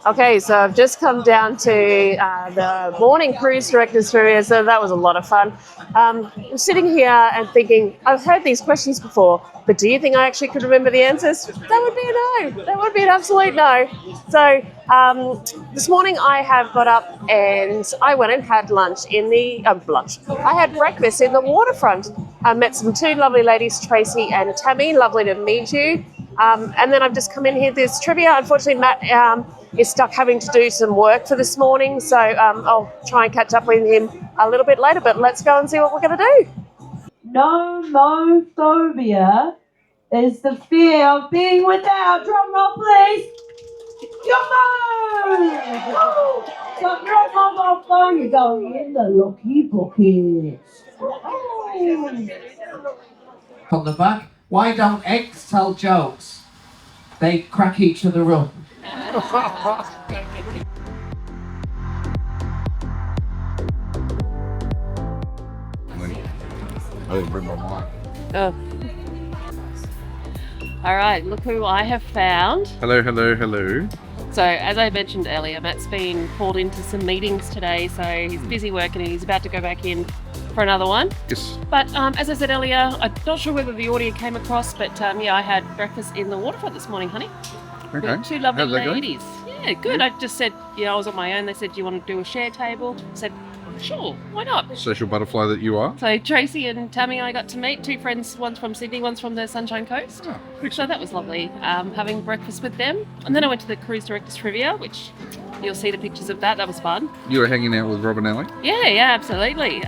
Okay, so I've just come down to the morning cruise directors trivia, so that was a lot of fun. I'm sitting here and thinking, I've heard these questions before, but do you think I actually could remember the answers? That would be a no. That would be an absolute no. So this morning I have got up and I went and had lunch in the I had breakfast in the waterfront. I met some two lovely ladies, Tracy and Tammy. Lovely to meet you. And then I've just come in here. There's trivia. Unfortunately, Matt is stuck having to do some work for this morning, so I'll try and catch up with him a little bit later. But let's go and see what we're going to do. Nomophobia is the fear of being without. Drum roll, please. Yummo! Got your mobile phone. You're going in the lucky buckets. From the back, why don't eggs tell jokes? They crack each other up. I didn't bring my mic. Oh. All right, look who I have found. Hello, hello, hello. So, as I mentioned earlier, Matt's been called into some meetings today, so he's busy working and he's about to go back in for another one. Yes. But as I said earlier, I'm not sure whether the audio came across, but yeah, I had breakfast in the waterfront this morning, honey. Okay. With two lovely How'd that go? ladies. Yeah, good. I just said, I was on my own. They said, do you want to do a share table? I said, sure, why not? Social butterfly that you are. So Tracy and Tammy I got to meet, two friends, one's from Sydney, one's from the Sunshine Coast. Oh, So that was lovely, having breakfast with them. And then I went to the Cruise Directors Trivia, which you'll see the pictures of that. That was fun. You were hanging out with Robynellic. Yeah, absolutely.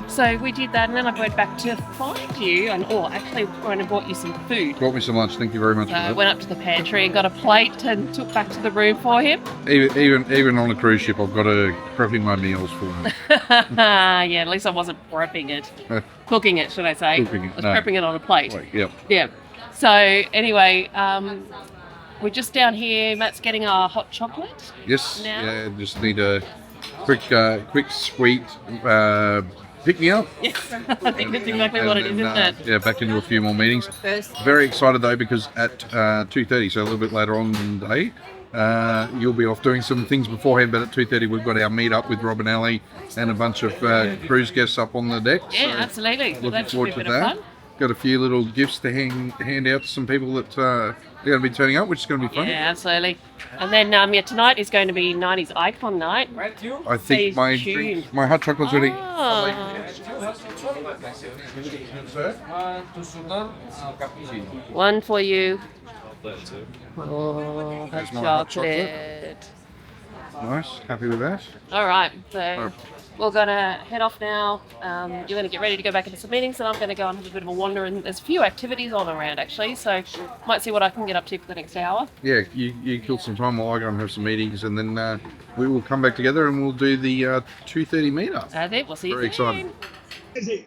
So we did that, and then I went back to find you, and actually went and bought you some food. Brought me some lunch. Thank you very much. So I went up to the pantry and got a plate and took back to the room for him. Even on a cruise ship, I've got to prepping my meals for me. Yeah, at least I wasn't prepping it. Cooking it, should I say. Cooking it, I was no. prepping it on a plate. Wait, yep. Yeah. So anyway, we're just down here. Matt's getting our hot chocolate. Yes. Now? Yeah. Just need a quick sweet pick me up. Yes, I think that's exactly what it is, isn't it? Yeah, back into a few more meetings. Very excited though, because at 2:30, so a little bit later on in the day, you'll be off doing some things beforehand, but at 2:30 we've got our meet up with Robynellic and a bunch of cruise guests up on the deck. Yeah, So absolutely. looking That should forward be a to bit of that. fun. Got a few little gifts to hand out to some people that are going to be turning up, which is going to be fun. Yeah, absolutely. And then tonight is going to be 90s Icon Night. I think Stay my hot chocolate's ready. Oh. One for you. Oh, hot There's my hot chocolate. Nice, happy with that. All right, so we're going to head off now. You're going to get ready to go back into some meetings, and I'm going to go and have a bit of a wander. And there's a few activities on around, actually, so might see what I can get up to for the next hour. Yeah, you kill some time while I go and have some meetings, and then we will come back together and we'll do the 2:30 meetup. That's it. We'll see you Very soon. excited.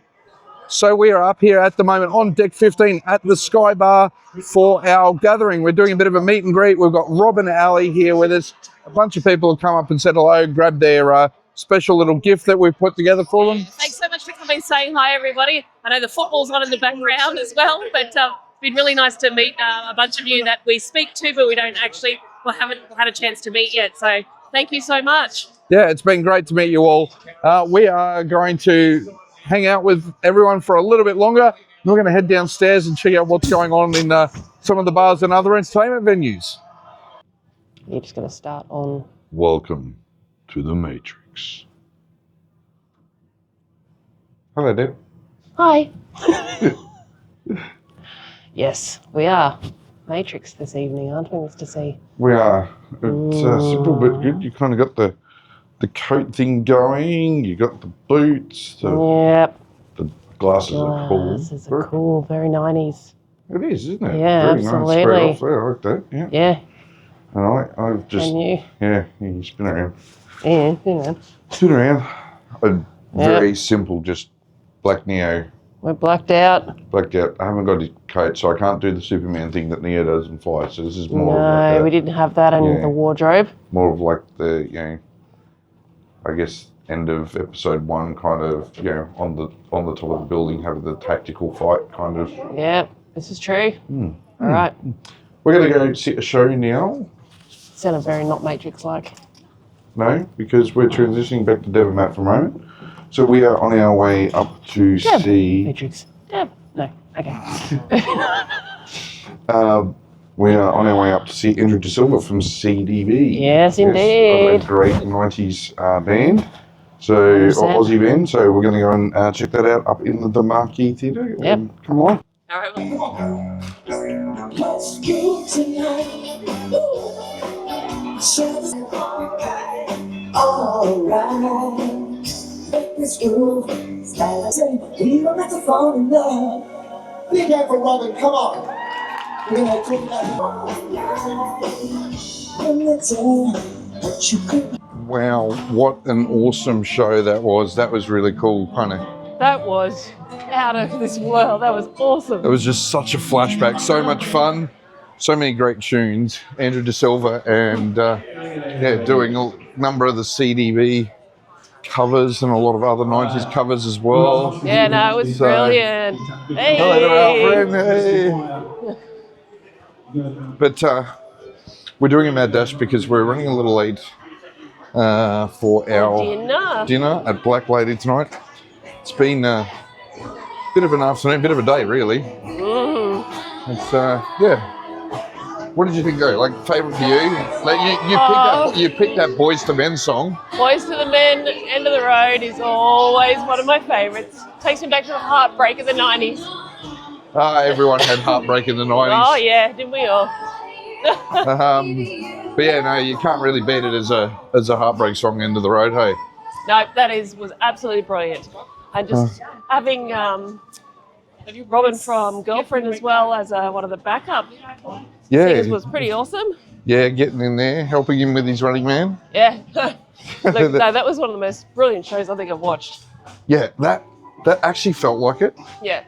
So we are up here at the moment on deck 15 at the Sky Bar for our gathering. We're doing a bit of a meet and greet. We've got Robynellic here with us. A bunch of people have come up and said hello, grabbed their special little gift that we've put together for them. Thanks so much for coming and saying hi, everybody. I know the football's on in the background as well, but it's been really nice to meet a bunch of you that we speak to, but we haven't had a chance to meet yet. So thank you so much. Yeah, it's been great to meet you all. We are going to hang out with everyone for a little bit longer. We're going to head downstairs and check out what's going on in some of the bars and other entertainment venues. You're just going to start on... Welcome to the Matrix. Hello, Deb. Hi. Yes, we are Matrix this evening, aren't we, Mr. C? We are. It's simple but good. You kind of got the coat thing going. You got the boots. Yep. The glasses are cool. Glasses are cool. Very 90s. It is, isn't it? Yeah, very absolutely. Nice. Straight off there. I like that. Yeah. Yeah. And I've just... And you? Yeah, you spin around. Yeah, you know. Spin around. A very simple, just black Neo. We're blacked out. Blacked out. I haven't got his coat, so I can't do the Superman thing that Neo does and fly. So this is more of like No, we didn't have that in the wardrobe. more of like the, I guess, end of episode 1 kind of, on the top of the building, having the tactical fight kind of. Yeah, this is true. All right. We're going to go see a show now. Sounded very not Matrix-like. No, because we're transitioning back to Deb and Matt for a moment. So we are on our way up to Deb. see... Matrix. Deb. No. Okay. We are on our way up to see Andrew De Silva from CDB. Yes, indeed. A great 90s band. So, Aussie band. So we're going to go and check that out up in the Marquee Theatre. Yep. Come on. All right. Let's go tonight. Alright. Let's go. We don't have to fall in love. Big hand for Robin, come on. We're gonna take that. Wow, what an awesome show that was. That was really cool, kind of. That was out of this world. That was awesome. It was just such a flashback, so much fun, so many great tunes. Andrew De Silva and doing a number of the CDB covers and a lot of other 90s covers as well. Yeah, no, it was brilliant. Hey. Hello to our friend. Hey. But we're doing a mad dash because we're running a little late for our dinner at Black Lady tonight. It's been a bit of an afternoon, bit of a day, really. It's What did you think, though? Like, favourite for you? Like, you picked that Boys to Men song. Boys to the Men, End of the Road is always one of my favourites. Takes me back to the heartbreak of the 90s. Everyone had heartbreak in the 90s. Oh yeah, didn't we all? But yeah, no, you can't really beat it as a heartbreak song, End of the Road, hey? No, that was absolutely brilliant. And just having Robin from Girlfriend as well as one of the backup singers was pretty awesome. Yeah, getting in there, helping him with his Running Man. Yeah. Look, no, that was one of the most brilliant shows I think I've watched. Yeah, that actually felt like it. Yeah.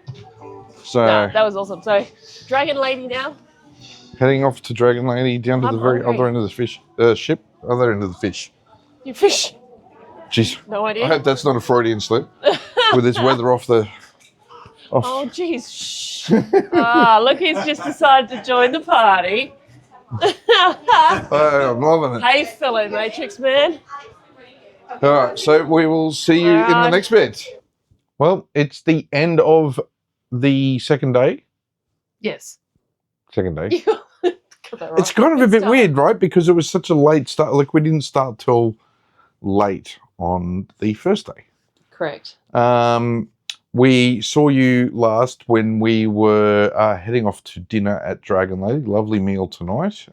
So no, that was awesome. So, Dragon Lady now. Heading off to Dragon Lady down to the very other end of the ship. Other end of the fish. You fish? Jeez. No idea. I hope that's not a Freudian slip. With this weather off the... Oh, jeez. Shh. Look, he's just decided to join the party. I'm loving it. Hey, fellow Matrix man. All right, so we will see you in the next bit. Well, it's the end of the second day. Yes. Second day. You got that right. It's kind of a bit weird, right? Because it was such a late start. Like, we didn't start till late on the first day. Correct. We saw you last when we were heading off to dinner at Dragon Lady. Lovely meal tonight.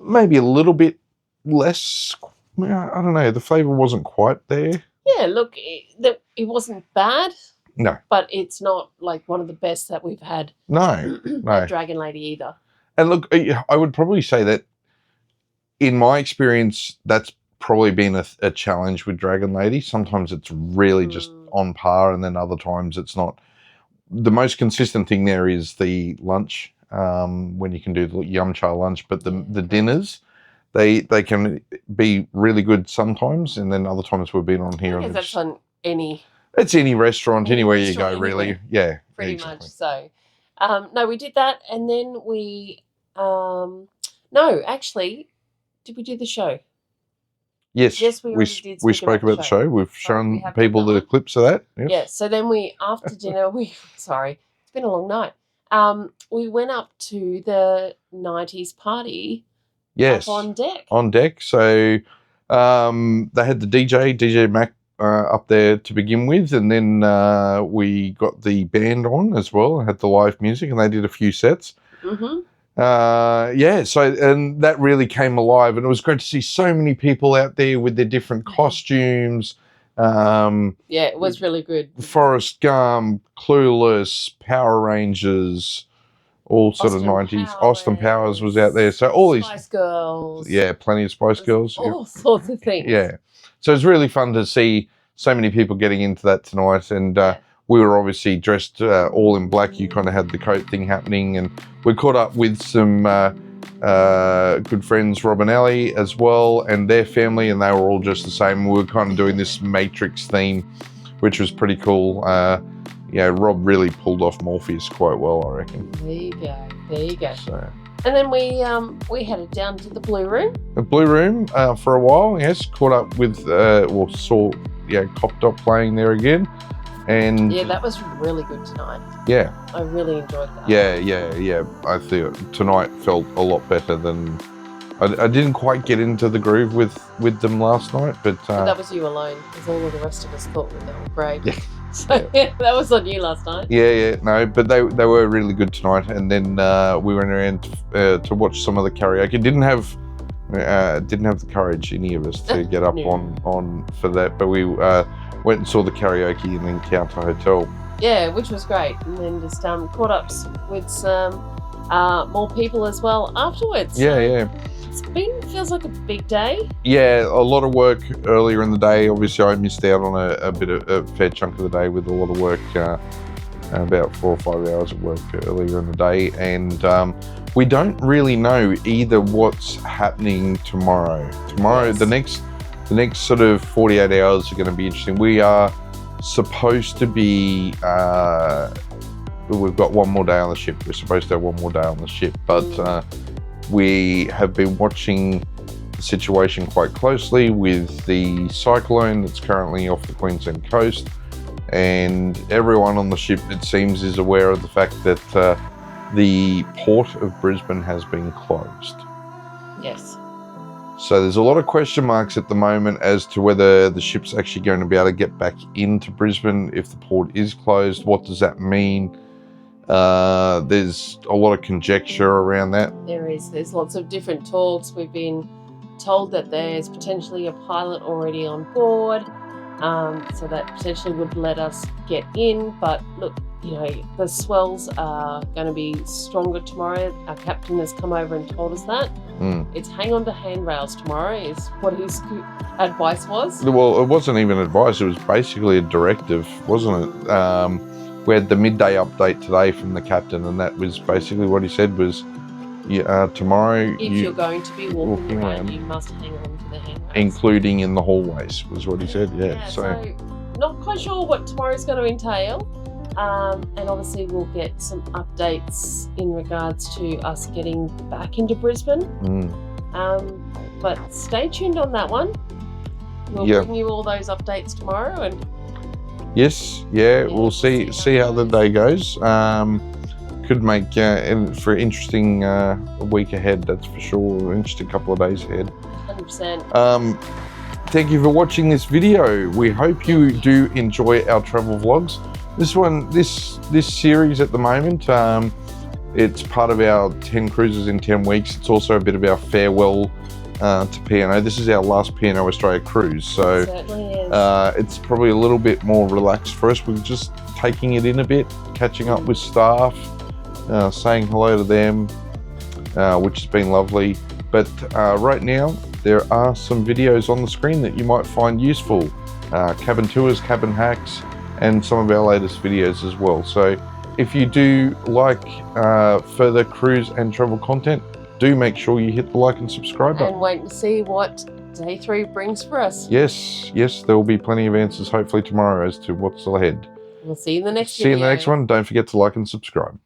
Maybe a little bit less, I don't know, the flavour wasn't quite there. Yeah, look, it wasn't bad. No. But it's not like one of the best that we've had. No, no. At Dragon Lady either. And look, I would probably say that in my experience, that's probably been a challenge with Dragon Lady. Sometimes it's really just on par, and then other times it's not. The most consistent thing there is the lunch, when you can do the yum cha lunch, but the dinners, they can be really good sometimes, and then other times we've been on here. And that's on any... It's any restaurant, anywhere you go, really. Yeah. Pretty much. So, no, we did that, and then we... no, actually, did we do the show? Yes, we spoke about the show. We've shown people the clips of that. Yes. Yeah, so then after dinner, sorry, it's been a long night. We went up to the 90s party. Yes. Up on deck. On deck. So they had the DJ Mac up there to begin with, and then we got the band on as well, had the live music, and they did a few sets. Mm-hmm. And that really came alive, and it was great to see so many people out there with their different costumes. Yeah, it was really good. Forrest Gump, Clueless, Power Rangers, all sort of 90s. Austin Powers was out there. So all Spice Girls. Yeah, plenty of Spice Girls. All sorts of things. Yeah. So it's really fun to see so many people getting into that tonight, and we were obviously dressed all in black. You kind of had the coat thing happening, and we caught up with some good friends, Robynellic as well, and their family, and they were all just the same. We were kind of doing this Matrix theme, which was pretty cool. Rob really pulled off Morpheus quite well, I reckon. There you go. So, And then we headed down to the Blue Room. The Blue Room for a while, yes. Caught up with, saw Cop Dot playing there again. And yeah, that was really good tonight. Yeah. I really enjoyed that. Yeah. I think tonight felt a lot better than... I didn't quite get into the groove with them last night, but that was you alone, because all of the rest of us thought that they were great. Yeah. So yeah, that was on you last night. No, but they were really good tonight. And then we went around to watch some of the karaoke. Didn't have the courage, any of us, to get up on for that, but we went and saw the karaoke in the Encounter Hotel. Yeah, which was great, and then just caught up with some more people as well afterwards. Yeah. Feels like a big day. Yeah, a lot of work earlier in the day. Obviously, I missed out on a fair chunk of the day with a lot of work, about 4 or 5 hours of work earlier in the day, and we don't really know either what's happening tomorrow. Yes. The next sort of 48 hours are going to be interesting. We are supposed to be. We've got one more day on the ship. We're supposed to have one more day on the ship, but. We have been watching the situation quite closely with the cyclone that's currently off the Queensland coast, and everyone on the ship, it seems, is aware of the fact that the port of Brisbane has been closed. Yes. So there's a lot of question marks at the moment as to whether the ship's actually going to be able to get back into Brisbane if the port is closed. What does that mean? There's a lot of conjecture around that. There's lots of different talks. We've been told that there's potentially a pilot already on board, so that potentially would let us get in. But look, the swells are going to be stronger tomorrow. Our captain has come over and told us that. It's hang on to handrails tomorrow is what his advice was. Well, it wasn't even advice. It was basically a directive, wasn't it? We had the midday update today from the captain, and that was basically what he said was, tomorrow... If you're going to be walking around, you must hang on to the handrails. Including in the hallways, was what he said, So not quite sure what tomorrow's going to entail. And obviously we'll get some updates in regards to us getting back into Brisbane. But stay tuned on that one. We'll bring you all those updates tomorrow, and yes, we'll see how the day goes. Could make for interesting week ahead, that's for sure. Interesting couple of days ahead. 100%. Thank you for watching this video. We hope you do enjoy our travel vlogs. This series at the moment, it's part of our 10 cruises in 10 weeks. It's also a bit of our farewell to P&O. This is our last P&O Australia cruise, so it's probably a little bit more relaxed for us. We're just taking it in a bit, catching up with staff, saying hello to them, which has been lovely. But right now, there are some videos on the screen that you might find useful. Cabin tours, cabin hacks, and some of our latest videos as well. So if you do like further cruise and travel content, do make sure you hit the like and subscribe button. And wait to see what day 3 brings for us. Yes, there will be plenty of answers hopefully tomorrow as to what's ahead. We'll see you in the next video. See you in the next one. Don't forget to like and subscribe.